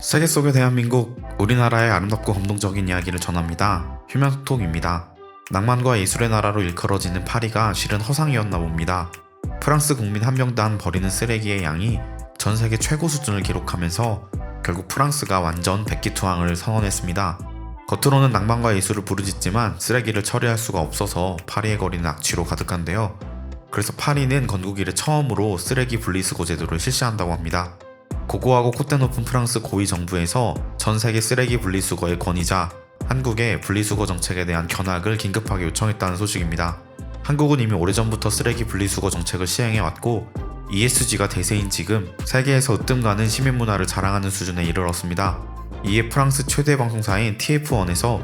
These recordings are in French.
세계 속의 대한민국, 우리나라의 아름답고 감동적인 이야기를 전합니다. 휴면소통입니다. 낭만과 예술의 나라로 일컬어지는 파리가 실은 허상이었나 봅니다. 프랑스 국민 한 명당 버리는 쓰레기의 양이 전 세계 최고 수준을 기록하면서 결국 프랑스가 완전 백기투항을 선언했습니다. 겉으로는 낭만과 예술을 부르짖지만 쓰레기를 처리할 수가 없어서 파리의 거리는 악취로 가득한데요. 그래서 파리는 건국 이래 처음으로 쓰레기 분리수거 제도를 실시한다고 합니다. 고고하고 콧대 높은 프랑스 고위 정부에서 전 세계 쓰레기 분리수거의 권위자 한국의 분리수거 정책에 대한 견학을 긴급하게 요청했다는 소식입니다. 한국은 이미 오래전부터 쓰레기 분리수거 정책을 시행해왔고 ESG가 대세인 지금 세계에서 으뜸 가는 시민문화를 자랑하는 수준에 이르렀습니다. 이에 프랑스 최대 방송사인 TF1에서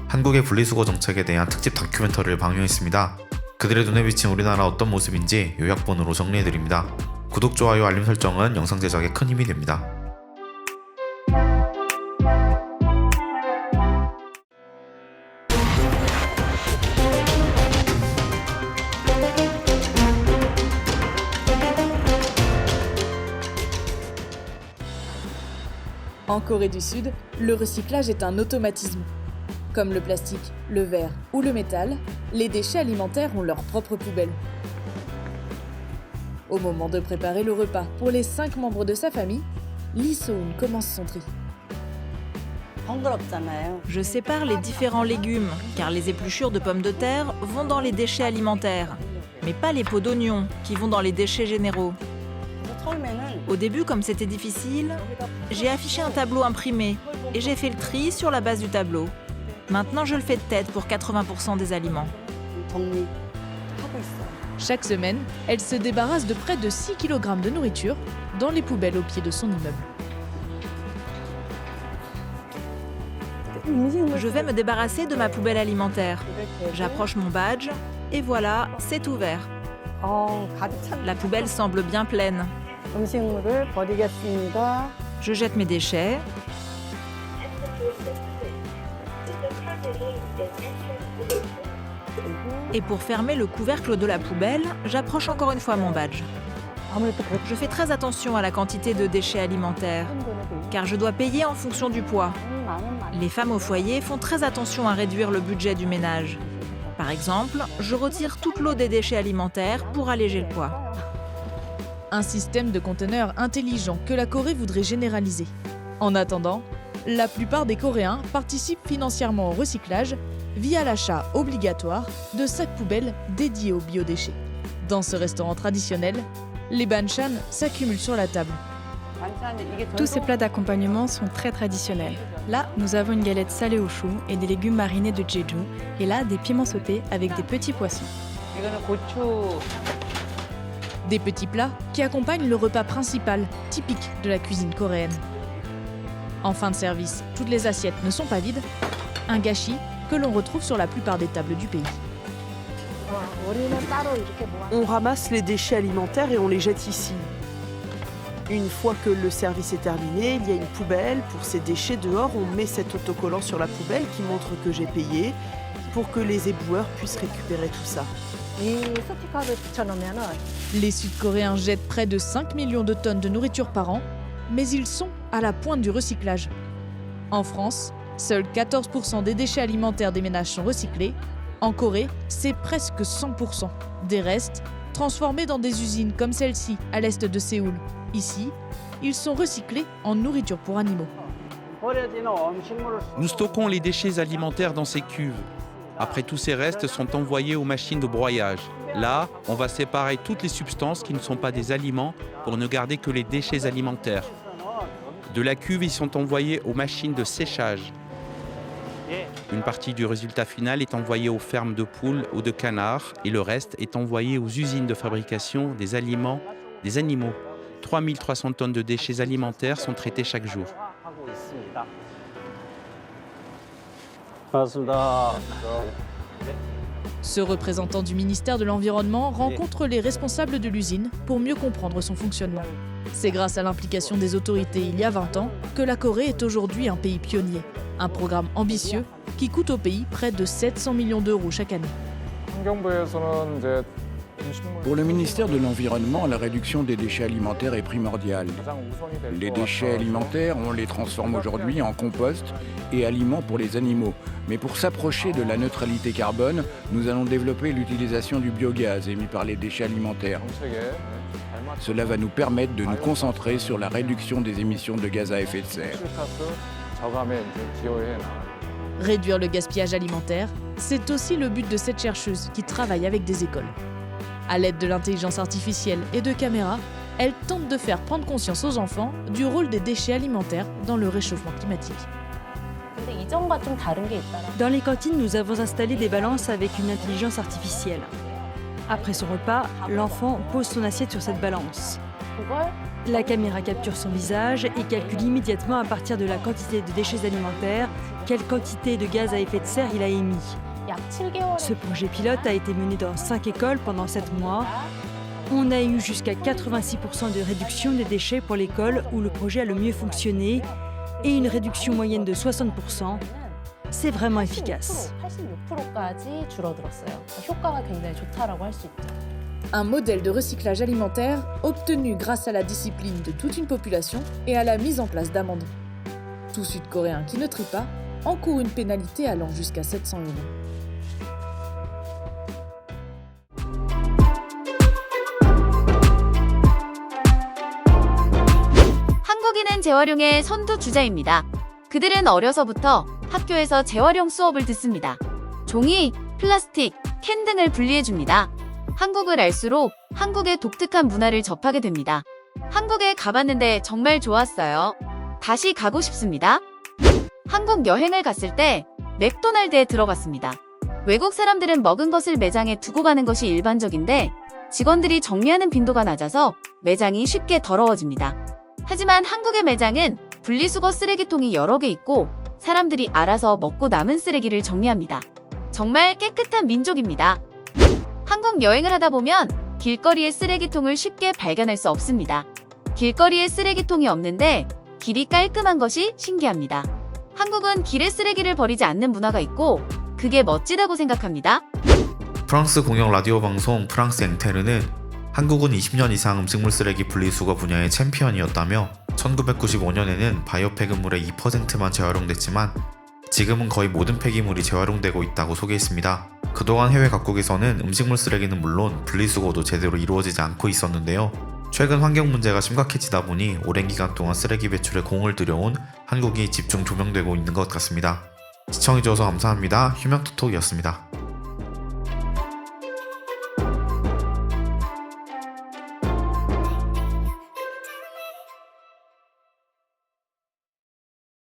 한국의 분리수거 정책에 대한 특집 다큐멘터리를 방영했습니다. 그들의 눈에 비친 우리나라 어떤 모습인지 요약본으로 정리해드립니다. 구독, 좋아요, 알림 설정은 영상 제작에 큰 힘이 됩니다. En Corée du Sud, le recyclage est un automatisme. Comme le plastique, le verre ou le métal, les déchets alimentaires ont leur propre poubelle. Au moment de préparer le repas pour les 5 membres de sa famille, Lee So-eun commence son tri. Je sépare les différents légumes, car les épluchures de pommes de terre vont dans les déchets alimentaires, mais pas les pots d'oignons qui vont dans les déchets généraux. Au début, comme c'était difficile, j'ai affiché un tableau imprimé et j'ai fait le tri sur la base du tableau. Maintenant, je le fais de tête pour 80% des aliments. Chaque semaine, elle se débarrasse de près de 6 kg de nourriture dans les poubelles au pied de son immeuble. Je vais me débarrasser de ma poubelle alimentaire. J'approche mon badge et voilà, c'est ouvert. La poubelle semble bien pleine. Je jette mes déchets. Et pour fermer le couvercle de la poubelle, j'approche encore une fois mon badge. Je fais très attention à la quantité de déchets alimentaires, car je dois payer en fonction du poids. Les femmes au foyer font très attention à réduire le budget du ménage. Par exemple, je retire toute l'eau des déchets alimentaires pour alléger le poids. Un système de conteneurs intelligent que la Corée voudrait généraliser. En attendant, la plupart des Coréens participent financièrement au recyclage via l'achat obligatoire de sacs poubelles dédiés aux biodéchets. Dans ce restaurant traditionnel, les banchan s'accumulent sur la table. Tous ces plats d'accompagnement sont très traditionnels. Là, nous avons une galette salée au chou et des légumes marinés de jeju, et là, des piments sautés avec des petits poissons. Des petits plats qui accompagnent le repas principal, typique de la cuisine coréenne. En fin de service, toutes les assiettes ne sont pas vides, un gâchis que l'on retrouve sur la plupart des tables du pays. On ramasse les déchets alimentaires et on les jette ici. Une fois que le service est terminé, il y a une poubelle. Pour ces déchets dehors, on met cet autocollant sur la poubelle qui montre que j'ai payé pour que les éboueurs puissent récupérer tout ça. Les Sud-Coréens jettent près de 5 millions de tonnes de nourriture par an, mais ils sont à la pointe du recyclage. En France, seuls 14% des déchets alimentaires des ménages sont recyclés. En Corée, c'est presque 100%. Des restes transformés dans des usines comme celle-ci à l'est de Séoul. Ici, ils sont recyclés en nourriture pour animaux. Nous stockons les déchets alimentaires dans ces cuves. Après, tous ces restes sont envoyés aux machines de broyage. Là, on va séparer toutes les substances qui ne sont pas des aliments pour ne garder que les déchets alimentaires. De la cuve, ils sont envoyés aux machines de séchage. Une partie du résultat final est envoyée aux fermes de poules ou de canards et le reste est envoyé aux usines de fabrication des aliments des animaux. 3300 tonnes de déchets alimentaires sont traitées chaque jour. Ce représentant du ministère de l'Environnement rencontre les responsables de l'usine pour mieux comprendre son fonctionnement. C'est grâce à l'implication des autorités il y a 20 ans que la Corée est aujourd'hui un pays pionnier. Un programme ambitieux qui coûte au pays près de 700 millions d'euros chaque année. Pour le ministère de l'Environnement, la réduction des déchets alimentaires est primordiale. Les déchets alimentaires, on les transforme aujourd'hui en compost et aliments pour les animaux. Mais pour s'approcher de la neutralité carbone, nous allons développer l'utilisation du biogaz émis par les déchets alimentaires. Cela va nous permettre de nous concentrer sur la réduction des émissions de gaz à effet de serre. Réduire le gaspillage alimentaire, c'est aussi le but de cette chercheuse qui travaille avec des écoles. À l'aide de l'intelligence artificielle et de caméras, elle tente de faire prendre conscience aux enfants du rôle des déchets alimentaires dans le réchauffement climatique. Dans les cantines, nous avons installé des balances avec une intelligence artificielle. Après son repas, l'enfant pose son assiette sur cette balance. La caméra capture son visage et calcule immédiatement à partir de la quantité de déchets alimentaires quelle quantité de gaz à effet de serre il a émis. Ce projet pilote a été mené dans 5 écoles pendant 7 mois. On a eu jusqu'à 86% de réduction des déchets pour l'école où le projet a le mieux fonctionné et une réduction moyenne de 60%. C'est vraiment efficace. Un modèle de recyclage alimentaire obtenu grâce à la discipline de toute une population et à la mise en place d'amendes. Tout Sud-Coréen qui ne trie pas encourt une pénalité allant jusqu'à 700 €. 한국인은 재활용의 선두주자입니다. 그들은 어려서부터 학교에서 재활용 수업을 듣습니다. 종이, 플라스틱, 캔 등을 분리해줍니다. 한국을 알수록 한국의 독특한 문화를 접하게 됩니다. 한국에 가봤는데 정말 좋았어요. 다시 가고 싶습니다. 한국 여행을 갔을 때 맥도날드에 들어갔습니다. 외국 사람들은 먹은 것을 매장에 두고 가는 것이 일반적인데 직원들이 정리하는 빈도가 낮아서 매장이 쉽게 더러워집니다. 하지만 한국의 매장은 분리수거 쓰레기통이 여러 개 있고 사람들이 알아서 먹고 남은 쓰레기를 정리합니다. 정말 깨끗한 민족입니다. 한국 여행을 하다 보면 길거리의 쓰레기통을 쉽게 발견할 수 없습니다. 길거리에 쓰레기통이 없는데 길이 깔끔한 것이 신기합니다. 한국은 길에 쓰레기를 버리지 않는 문화가 있고 그게 멋지다고 생각합니다. 프랑스 공영 라디오 방송 프랑스 앵테르는 한국은 20년 이상 음식물 쓰레기 분리수거 분야의 챔피언이었다며 1995년에는 바이오 폐기물의 2%만 재활용됐지만 지금은 거의 모든 폐기물이 재활용되고 있다고 소개했습니다. 그동안 해외 각국에서는 음식물 쓰레기는 물론 분리수거도 제대로 이루어지지 않고 있었는데요. 최근 환경 문제가 심각해지다 보니 오랜 기간 동안 쓰레기 배출에 공을 들여온 한국이 집중 조명되고 있는 것 같습니다. 시청해주셔서 감사합니다. 휴명토톡이었습니다.